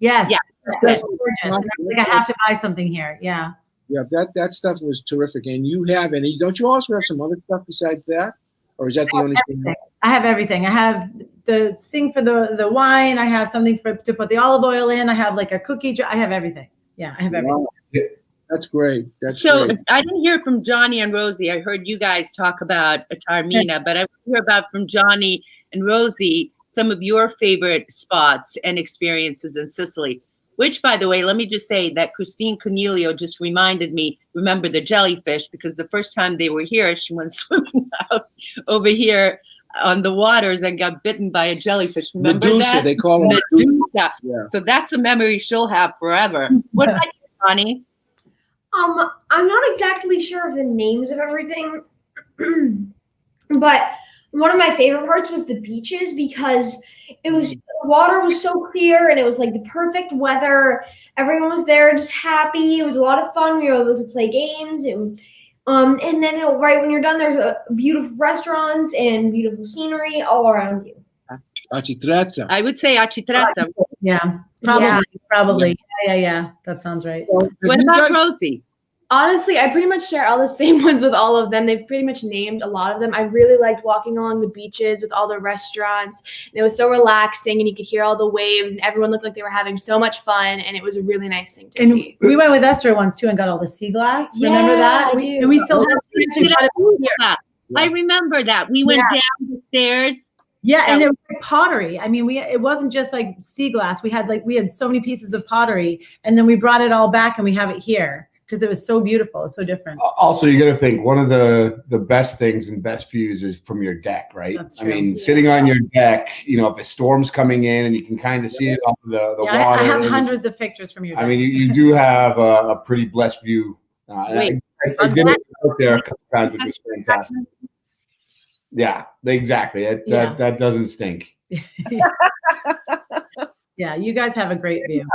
[SPEAKER 3] Yes.
[SPEAKER 1] Yeah.
[SPEAKER 3] That's gorgeous. And I was like, I have to buy something here. Yeah.
[SPEAKER 2] Yeah, that stuff was terrific. And you have any? Don't you also have some other stuff besides that, or is that the only thing?
[SPEAKER 3] I have everything. I have the thing for the wine. I have something to put the olive oil in. I have like a cookie jar. I have everything. Yeah, I have everything.
[SPEAKER 2] Wow. That's great.
[SPEAKER 1] So
[SPEAKER 2] great.
[SPEAKER 1] I didn't hear from Johnny and Rosie. I heard you guys talk about Taormina, but I want to hear about from Johnny and Rosie some of your favorite spots and experiences in Sicily. Which, by the way, let me just say that Christine Cornelio just reminded me, remember the jellyfish, because the first time they were here, she went swimming out over here on the waters and got bitten by a jellyfish. Remember
[SPEAKER 2] Medusa,
[SPEAKER 1] that?
[SPEAKER 2] they call them
[SPEAKER 1] Medusa.
[SPEAKER 2] Yeah.
[SPEAKER 1] So that's a memory she'll have forever. What about you, Johnny?
[SPEAKER 5] I'm not exactly sure of the names of everything, but one of my favorite parts was the beaches because the water was so clear and it was like the perfect weather. Everyone was there just happy. It was a lot of fun. We were able to play games and then right when you're done, there's beautiful restaurants and beautiful scenery all around you.
[SPEAKER 2] Architrezza.
[SPEAKER 1] I would say Architrezza.
[SPEAKER 3] Yeah, probably. Yeah. That sounds right.
[SPEAKER 1] What about Rosie?
[SPEAKER 6] Honestly, I pretty much share all the same ones with all of them. They've pretty much named a lot of them. I really liked walking along the beaches with all the restaurants. And it was so relaxing and you could hear all the waves and everyone looked like they were having so much fun. And it was a really nice thing to see.
[SPEAKER 3] We went with Esther once too and got all the sea glass. Remember that? We still have
[SPEAKER 1] that. I remember that. We went down the stairs.
[SPEAKER 3] Yeah, and it was like pottery. I mean, it wasn't just like sea glass. We had so many pieces of pottery, and then we brought it all back, and we have it here because it was so beautiful, so different.
[SPEAKER 4] Also, you got to think one of the best things and best views is from your deck, right?
[SPEAKER 3] That's true.
[SPEAKER 4] I mean, sitting on your deck, if a storm's coming in and you can kind of see it off the water.
[SPEAKER 3] I have hundreds of pictures from your deck.
[SPEAKER 4] I mean, you do have a pretty blessed view. I did it out there a couple times, which was fantastic. Yeah, exactly. That doesn't stink.
[SPEAKER 3] Yeah, you guys have a great view.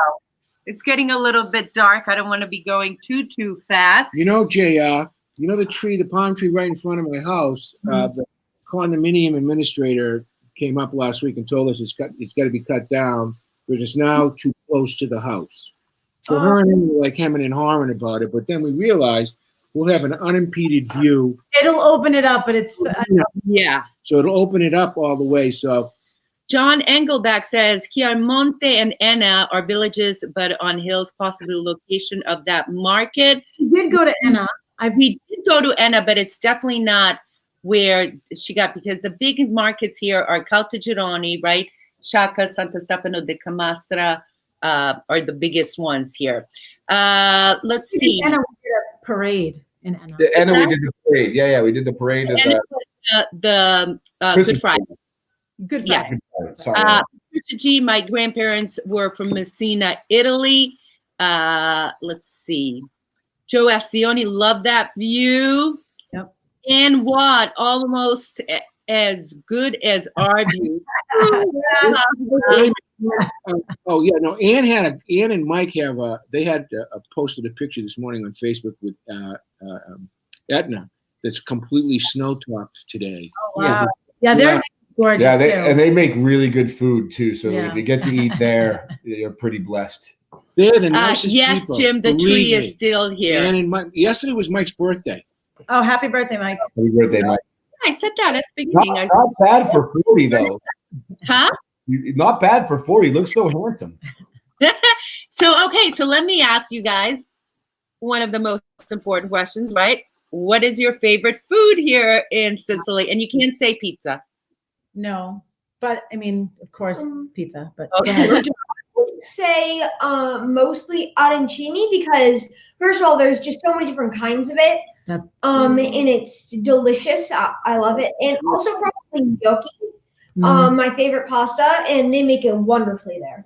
[SPEAKER 1] It's getting a little bit dark. I don't want to be going too fast.
[SPEAKER 2] JR, the palm tree right in front of my house, the condominium administrator came up last week and told us it's got to be cut down because it's now too close to the house. So her and him were like hemming and hawing about it, but then we realized we'll have an unimpeded view.
[SPEAKER 3] It'll open it up, but it's
[SPEAKER 1] yeah.
[SPEAKER 2] So it'll open it up all the way. So
[SPEAKER 1] John Engelbach says Chiarmonte and Enna are villages, but on hills, possibly location of that market.
[SPEAKER 3] We did go to Enna.
[SPEAKER 1] We did go to Enna, but it's definitely not where she got, because the big markets here are Caltagirone, right? Sciacca, Santo Stefano de Camastra are the biggest ones here. Let's see.
[SPEAKER 3] Enna, we did a parade in Enna.
[SPEAKER 4] Enna, we did the parade. Yeah, we did the parade.
[SPEAKER 1] The Good Friday.
[SPEAKER 3] Good Friday.
[SPEAKER 1] Sorry. My grandparents were from Messina, Italy. Let's see. Joe Assioni loved that view.
[SPEAKER 3] Yep.
[SPEAKER 1] And what? Almost as good as our view.
[SPEAKER 2] Ann and Mike had posted a picture this morning on Facebook with Etna that's completely snow-topped today.
[SPEAKER 3] Oh, wow. Yeah, they're gorgeous.
[SPEAKER 4] Yeah, they make really good food too. So if you get to eat there, you're pretty blessed.
[SPEAKER 2] They're the nicest
[SPEAKER 1] yes,
[SPEAKER 2] people.
[SPEAKER 1] Jim, the tree is still here.
[SPEAKER 2] Ann and Mike, yesterday was Mike's birthday.
[SPEAKER 3] Oh, happy birthday, Mike.
[SPEAKER 4] Happy birthday, Mike.
[SPEAKER 1] I said that at the beginning.
[SPEAKER 4] Not bad for 40, though.
[SPEAKER 1] Huh?
[SPEAKER 4] Not bad for 40. He looks so handsome.
[SPEAKER 1] So let me ask you guys one of the most important questions, right? what is your favorite food here in Sicily? And you can't say pizza.
[SPEAKER 3] No, but I mean, of course, pizza. But
[SPEAKER 1] Okay.
[SPEAKER 3] go ahead.
[SPEAKER 5] Say mostly arancini because first of all, there's just so many different kinds of it. And it's delicious. I love it. And also probably gnocchi, my favorite pasta, and they make it wonderfully there.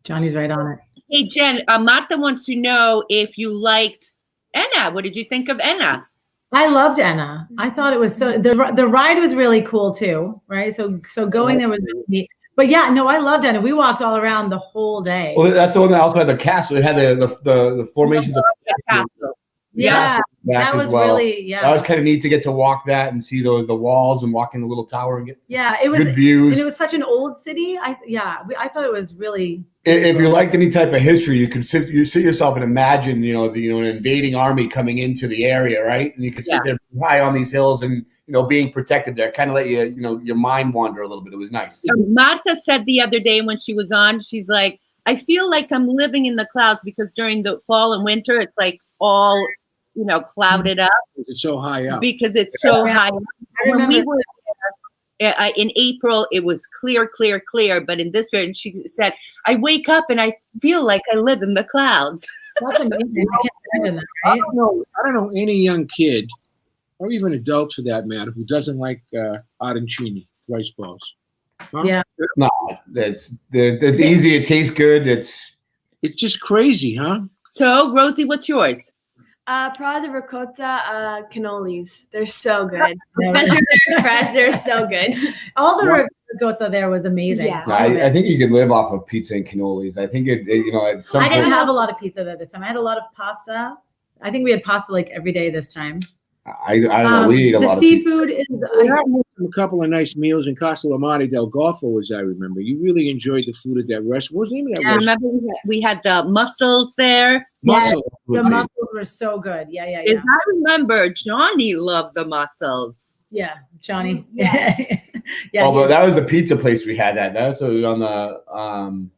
[SPEAKER 3] Johnny's right on it.
[SPEAKER 1] Hey, Jen, Martha wants to know if you liked Enna. What did you think of Enna?
[SPEAKER 3] I loved Enna. I thought it was the ride was really cool too, right? So going there was really neat. But yeah, no, I loved Enna. We walked all around the whole day.
[SPEAKER 4] Well, that's the one that also had the castle. It had the formations of
[SPEAKER 3] Yeah,
[SPEAKER 4] back
[SPEAKER 3] that was
[SPEAKER 4] as well.
[SPEAKER 3] really
[SPEAKER 4] That was kind of neat to get to walk that and see the walls and walk in the little tower and get
[SPEAKER 3] it was
[SPEAKER 4] good views.
[SPEAKER 3] And it was such an old city. I thought it was really.
[SPEAKER 4] If you liked any type of history, you could sit yourself and imagine, an invading army coming into the area, right? And you could sit there high on these hills and being protected there, kind of let you, your mind wander a little bit. It was nice.
[SPEAKER 1] So Martha said the other day when she was on, she's like, I feel like I'm living in the clouds because during the fall and winter, it's like all, clouded up.
[SPEAKER 2] It's so high up.
[SPEAKER 1] Because it's so high up. When we were there, in April, it was clear. But in this period, she said, I wake up and I feel like I live in the clouds.
[SPEAKER 3] That's amazing. I can't imagine that, right?
[SPEAKER 2] I don't know any young kid, or even adults for that matter, who doesn't like arancini, rice balls. Huh?
[SPEAKER 3] Yeah.
[SPEAKER 4] No, it's easy. It tastes good. It's
[SPEAKER 2] just crazy, huh?
[SPEAKER 1] So, Rosie, what's yours?
[SPEAKER 6] Probably the ricotta cannolis. They're so good, especially if they're fresh. They're so good.
[SPEAKER 3] All the ricotta there was amazing.
[SPEAKER 6] Yeah.
[SPEAKER 4] I think you could live off of pizza and cannolis. I think
[SPEAKER 3] I didn't have a lot of pizza there this time. I had a lot of pasta. I think we had pasta like every day this time.
[SPEAKER 4] I don't know. We ate a lot
[SPEAKER 3] of seafood.
[SPEAKER 2] We had a couple of nice meals in Castellamare del Golfo, as I remember. You really enjoyed the food at that restaurant. What was the name of that restaurant?
[SPEAKER 1] I remember we had the mussels there.
[SPEAKER 2] Mussels.
[SPEAKER 3] The mussels were so good. Yeah.
[SPEAKER 1] As I remember, Johnny loved the mussels.
[SPEAKER 3] Yeah, Johnny.
[SPEAKER 5] Yes.
[SPEAKER 3] Yeah.
[SPEAKER 4] But that was the pizza place we had that. That was on the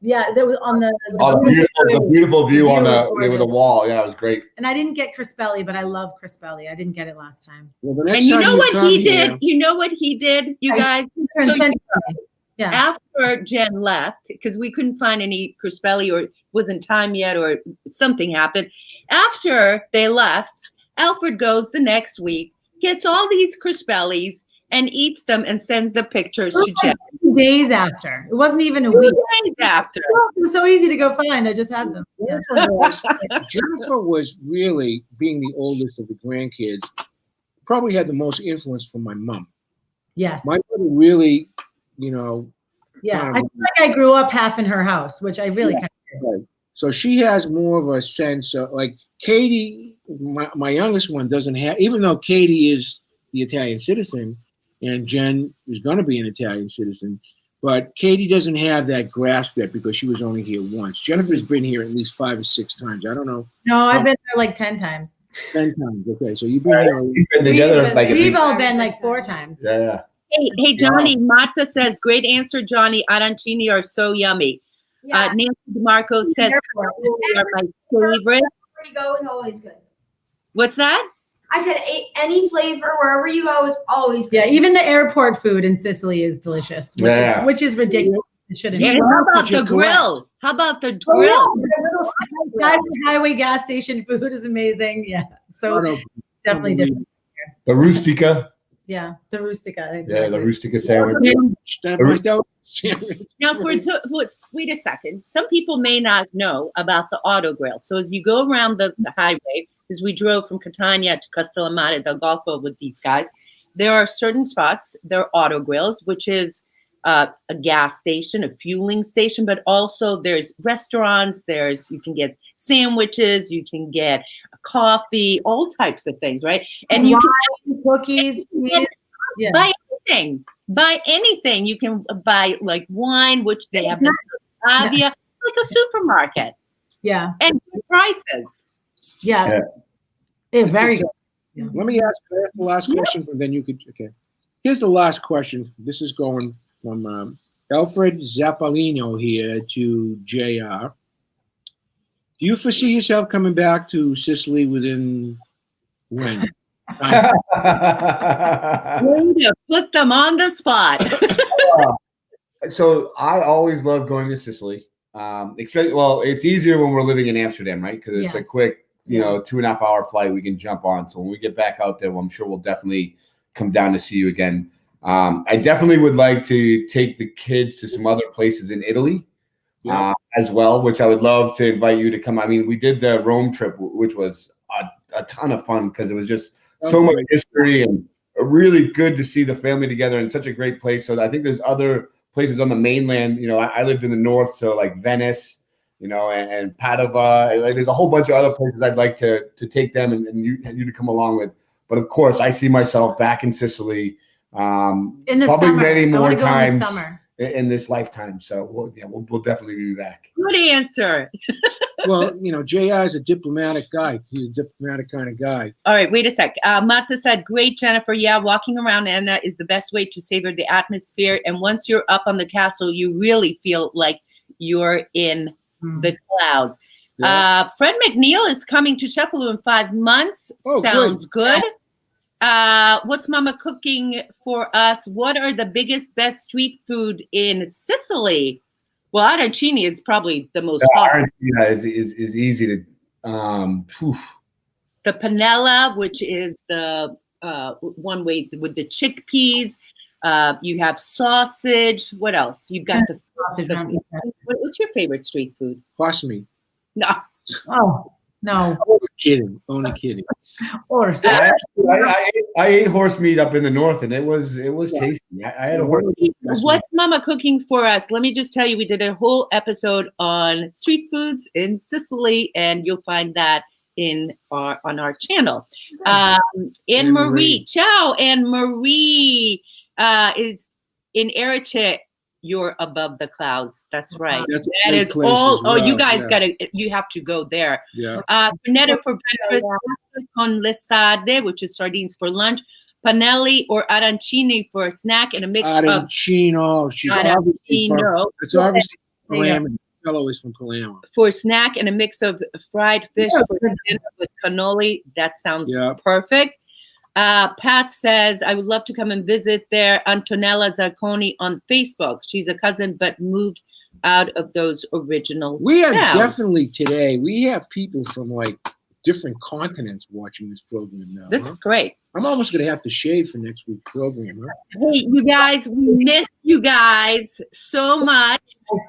[SPEAKER 3] that was on
[SPEAKER 4] the beautiful view on with the wall. Yeah, it was great.
[SPEAKER 3] And I didn't get Crispelli, but I love Crispelli. I didn't get it last time.
[SPEAKER 2] Well, the next
[SPEAKER 1] and you
[SPEAKER 2] time
[SPEAKER 1] know what he did?
[SPEAKER 2] here-
[SPEAKER 1] You know what he did, you guys? So
[SPEAKER 3] Yeah.
[SPEAKER 1] after Jen left, because we couldn't find any Crispelli or it wasn't time yet or something happened. After they left, Alfred goes the next week, gets all these Crispellis and eats them and sends the pictures to Jen.
[SPEAKER 3] Days after. It wasn't even a week.
[SPEAKER 1] 2 days after.
[SPEAKER 3] It was so easy to go find. I just had them. Yeah.
[SPEAKER 2] Jennifer was really, being the oldest of the grandkids, probably had the most influence from my mom.
[SPEAKER 3] Yes.
[SPEAKER 2] My mother really,
[SPEAKER 3] Yeah. I feel like I grew up half in her house, which I really kind of did.
[SPEAKER 2] Right. So she has more of a sense of, like, Katie, my youngest one, doesn't have, even though Katie is the Italian citizen and Jen is going to be an Italian citizen, but Katie doesn't have that grasp yet because she was only here once. Jennifer's been here at least 5 or 6 times. I don't know.
[SPEAKER 3] No, I've been there like 10 times.
[SPEAKER 2] 10 times. Okay, so you've been here.
[SPEAKER 4] We've been together like at
[SPEAKER 3] We've
[SPEAKER 4] least-
[SPEAKER 3] all been like 4 times.
[SPEAKER 4] Yeah.
[SPEAKER 1] Hey, Johnny, Martha says, great answer, Johnny. Arancini are so yummy.
[SPEAKER 5] Yeah.
[SPEAKER 1] Nancy DeMarco says, cannoli are my favorite.
[SPEAKER 5] Wherever you go is always good.
[SPEAKER 1] What's that?
[SPEAKER 5] I said any flavor wherever you go is always good.
[SPEAKER 3] Yeah, even the airport food in Sicily is delicious, which is ridiculous. It shouldn't
[SPEAKER 1] And
[SPEAKER 3] be.
[SPEAKER 1] how about the grill? How about the grill?
[SPEAKER 3] The little highway gas station food is amazing. Yeah, so definitely different.
[SPEAKER 4] The rustica.
[SPEAKER 3] Yeah, the rustica. Exactly.
[SPEAKER 4] Yeah, the rustica sandwich.
[SPEAKER 1] Now, wait a second. Some people may not know about the auto grill. So as you go around the highway, as we drove from Catania to Castellamare del Golfo with these guys, there are certain spots, there are auto grills, which is a gas station, a fueling station, but also there's restaurants, you can get sandwiches, you can get coffee, all types of things, right? And you can
[SPEAKER 3] cookies,
[SPEAKER 1] buy anything. You can buy like wine, which they have like a supermarket.
[SPEAKER 3] Yeah.
[SPEAKER 1] And good prices.
[SPEAKER 3] Yeah. Yeah, very good.
[SPEAKER 2] Yeah. Let me ask the last question, and then you could. Okay. Here's the last question. This is going from Alfred Zappolino here to JR. Do you foresee yourself coming back to Sicily within When?
[SPEAKER 1] Way to put them on the spot.
[SPEAKER 4] So I always love going to Sicily. Well, it's easier when we're living in Amsterdam, right? Because it's a
[SPEAKER 3] Yes.
[SPEAKER 4] quick, 2.5 hour flight we can jump on. So when we get back out there, well, I'm sure we'll definitely come down to see you again. I definitely would like to take the kids to some other places in Italy as well, which I would love to invite you to come. I mean, we did the Rome trip, which was a ton of fun because it was just so much history and really good to see the family together in such a great place. So I think there's other places on the mainland. I lived in the north, so like Venice, and Padova. Like, there's a whole bunch of other places I'd like to take them and you to come along with. But of course, I see myself back in Sicily
[SPEAKER 3] In the
[SPEAKER 4] probably
[SPEAKER 3] summer.
[SPEAKER 4] many
[SPEAKER 3] I
[SPEAKER 4] more
[SPEAKER 3] wanna go in the
[SPEAKER 4] times
[SPEAKER 3] summer.
[SPEAKER 4] in this lifetime. So we'll definitely be back.
[SPEAKER 1] Good answer.
[SPEAKER 2] Well, JR is a diplomatic guy. He's a diplomatic kind of guy.
[SPEAKER 1] All right, wait a sec. Martha said, great, Jennifer. Yeah, walking around Anna is the best way to savor the atmosphere. And once you're up on the castle, you really feel like you're in the clouds.
[SPEAKER 2] Yeah.
[SPEAKER 1] Fred McNeil is coming to Sheffield in 5 months.
[SPEAKER 2] Oh,
[SPEAKER 1] Sounds good. What's Mama cooking for us? What are the best street food in Sicily? Well, arancini is probably the most popular.
[SPEAKER 4] Arancina is easy to.
[SPEAKER 1] The panella, which is the one way with the chickpeas. You have sausage. What else? You've got the what's your favorite street food?
[SPEAKER 2] Horse meat.
[SPEAKER 1] No.
[SPEAKER 3] Oh, no.
[SPEAKER 2] Only kidding.
[SPEAKER 3] Or
[SPEAKER 4] I ate horse meat up in the north, and it was tasty. I had a horse meat.
[SPEAKER 1] What's Mama cooking for us? Let me just tell you, we did a whole episode on street foods in Sicily, and you'll find that on our channel. Anne Marie, ciao. Anne Marie is in Erice. You're above the clouds. That's right. That is all. Oh, you guys you have to go there.
[SPEAKER 2] Yeah.
[SPEAKER 1] Panetta for breakfast, pasta con lessade, which is sardines for lunch. Panelli or arancini for a snack and a mix
[SPEAKER 2] Arancino. She's
[SPEAKER 1] arancino.
[SPEAKER 2] It's obviously Palermo. The fellow is from Palermo.
[SPEAKER 1] For a snack and a mix of fried fish for dinner with cannoli. That sounds perfect. Pat says, I would love to come and visit there. Antonella Zacconi on Facebook. She's a cousin, but moved out of those original
[SPEAKER 2] We have
[SPEAKER 1] towns.
[SPEAKER 2] definitely today, we have people from like different continents watching this program now.
[SPEAKER 1] This is great.
[SPEAKER 2] I'm almost going to have to shave for next week's program. Huh?
[SPEAKER 1] Hey, you guys, we miss you guys so much.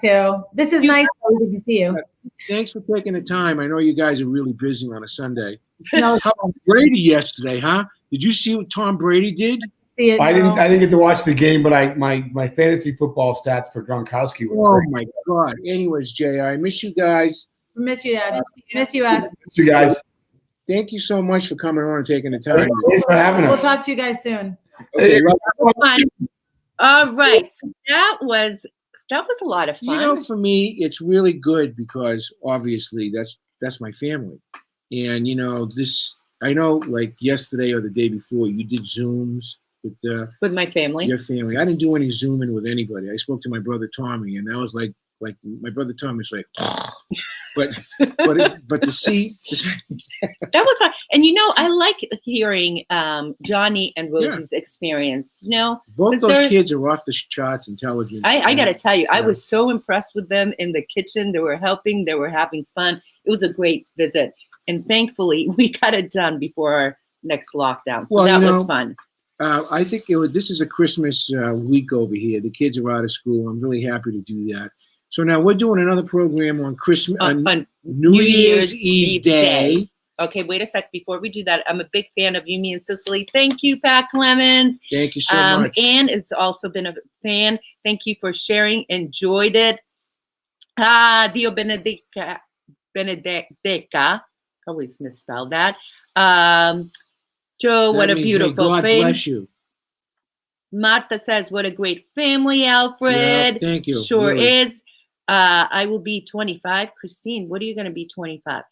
[SPEAKER 3] too. This is nice. Good to see you.
[SPEAKER 2] Thanks for taking the time. I know you guys are really busy on a Sunday.
[SPEAKER 3] No,
[SPEAKER 2] How about Brady yesterday, huh? Did you see what Tom Brady did?
[SPEAKER 3] see it.
[SPEAKER 4] I
[SPEAKER 3] no.
[SPEAKER 4] didn't get to watch the game, but my fantasy football stats for Gronkowski were
[SPEAKER 2] Oh
[SPEAKER 4] great.
[SPEAKER 2] my God. Anyways, JR, I miss you guys.
[SPEAKER 3] Miss you, Dad. Miss you, us.
[SPEAKER 4] Thanks, you guys.
[SPEAKER 2] Thank you so much for coming on and taking the time.
[SPEAKER 4] Thanks for having
[SPEAKER 3] We'll
[SPEAKER 4] us.
[SPEAKER 3] talk to you guys soon.
[SPEAKER 2] Okay, love-
[SPEAKER 1] Fun. All right. So that was a lot of fun.
[SPEAKER 2] for me, it's really good because obviously that's my family. And I know like yesterday or the day before you did Zooms with
[SPEAKER 1] with my family.
[SPEAKER 2] your family. I didn't do any Zooming with anybody. I spoke to my brother Tommy, and that was like my brother Tommy's like, but to see
[SPEAKER 1] That was fun. And I like hearing Johnny and Rose's experience.
[SPEAKER 2] both those
[SPEAKER 1] they're-
[SPEAKER 2] kids are off the charts intelligent.
[SPEAKER 1] I got to tell you, I
[SPEAKER 2] Yeah.
[SPEAKER 1] was so impressed with them in the kitchen. They were helping. They were having fun. It was a great visit. And thankfully, we got it done before our next lockdown. So
[SPEAKER 2] Well,
[SPEAKER 1] that was fun.
[SPEAKER 2] I think this is a Christmas week over here. The kids are out of school. I'm really happy to do that. So now we're doing another program on Christmas,
[SPEAKER 1] On
[SPEAKER 2] New Year's Eve day.
[SPEAKER 1] Okay, wait a sec. Before we do that, I'm a big fan of You, Me, and Sicily. Thank you, Pat Clemens.
[SPEAKER 2] Thank you so much.
[SPEAKER 1] Anne has also been a fan. Thank you for sharing. Enjoyed it. Dio Benedica. Always misspelled that. Joe, what
[SPEAKER 2] That
[SPEAKER 1] a
[SPEAKER 2] means,
[SPEAKER 1] beautiful
[SPEAKER 2] may God
[SPEAKER 1] thing.
[SPEAKER 2] bless you.
[SPEAKER 1] Martha says, what a great family, Alfred.
[SPEAKER 2] Yeah, thank you.
[SPEAKER 1] Sure
[SPEAKER 2] Really.
[SPEAKER 1] is. I will be 25. Christine, what are you going to be 25?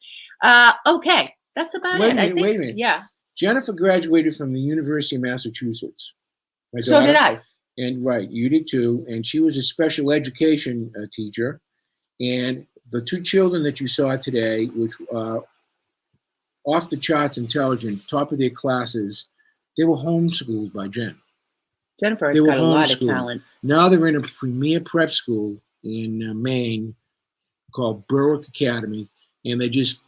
[SPEAKER 1] Okay, that's about
[SPEAKER 2] Wait a
[SPEAKER 1] it.
[SPEAKER 2] minute, wait a minute.
[SPEAKER 1] Yeah,
[SPEAKER 2] Jennifer graduated from the University of Massachusetts. My
[SPEAKER 1] so did
[SPEAKER 2] daughter.
[SPEAKER 1] I.
[SPEAKER 2] And right, you did too. And she was a special education teacher. And the two children that you saw today, which off the charts intelligent, top of their classes. They were homeschooled by Jen.
[SPEAKER 1] Jennifer
[SPEAKER 2] They
[SPEAKER 1] has
[SPEAKER 2] were
[SPEAKER 1] got a lot of
[SPEAKER 2] homeschooled.
[SPEAKER 1] talents.
[SPEAKER 2] Now they're in a premier prep school in Maine called Berwick Academy, and they're just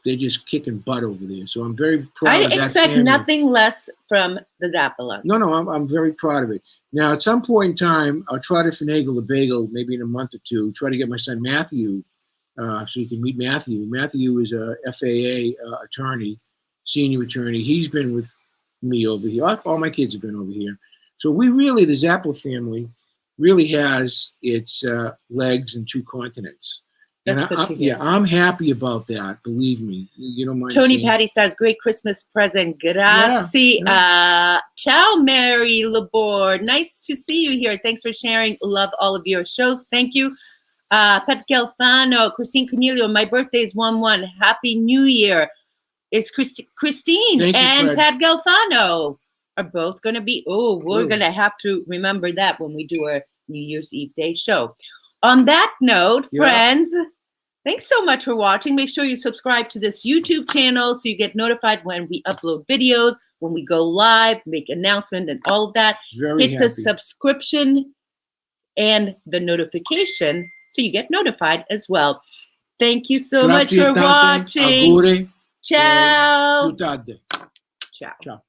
[SPEAKER 2] kicking butt over there. So I'm very proud
[SPEAKER 1] I
[SPEAKER 2] of that
[SPEAKER 1] expect
[SPEAKER 2] family.
[SPEAKER 1] nothing less from the Zappalas.
[SPEAKER 2] No, I'm very proud of it. Now, at some point in time, I'll try to finagle the bagel, maybe in a month or two, try to get my son Matthew, so you can meet Matthew. Matthew is a FAA attorney, senior attorney. He's been with me over here. All my kids have been over here. So the Zappala family, really has its legs in 2 continents.
[SPEAKER 1] That's
[SPEAKER 2] And
[SPEAKER 1] good to hear.
[SPEAKER 2] yeah, I'm happy about that. Believe me. You don't mind.
[SPEAKER 1] Tony
[SPEAKER 2] saying.
[SPEAKER 1] Patty says, great Christmas present. Grazie. Ciao, Mary Laborde. Nice to see you here. Thanks for sharing. Love all of your shows. Thank you. Pet Gelfano, Christine Cornelio. My birthday is 1/1. Happy New Year. It's Christine
[SPEAKER 2] Thank you,
[SPEAKER 1] and
[SPEAKER 2] Fred.
[SPEAKER 1] Pat Gelfano are both going to be. We're
[SPEAKER 2] Ooh.
[SPEAKER 1] going to have to remember that when we do our New Year's Eve Day show. On that note, friends, thanks so much for watching. Make sure you subscribe to this YouTube channel so you get notified when we upload videos, when we go live, make announcements and all of that.
[SPEAKER 2] Very
[SPEAKER 1] Hit
[SPEAKER 2] happy.
[SPEAKER 1] the subscription and the notification so you get notified as well. Thank you so much
[SPEAKER 2] Grazie
[SPEAKER 1] for
[SPEAKER 2] tante.
[SPEAKER 1] watching.
[SPEAKER 2] Auguri.
[SPEAKER 1] Ciao.
[SPEAKER 2] Più tardi.
[SPEAKER 1] Ciao.
[SPEAKER 2] Ciao.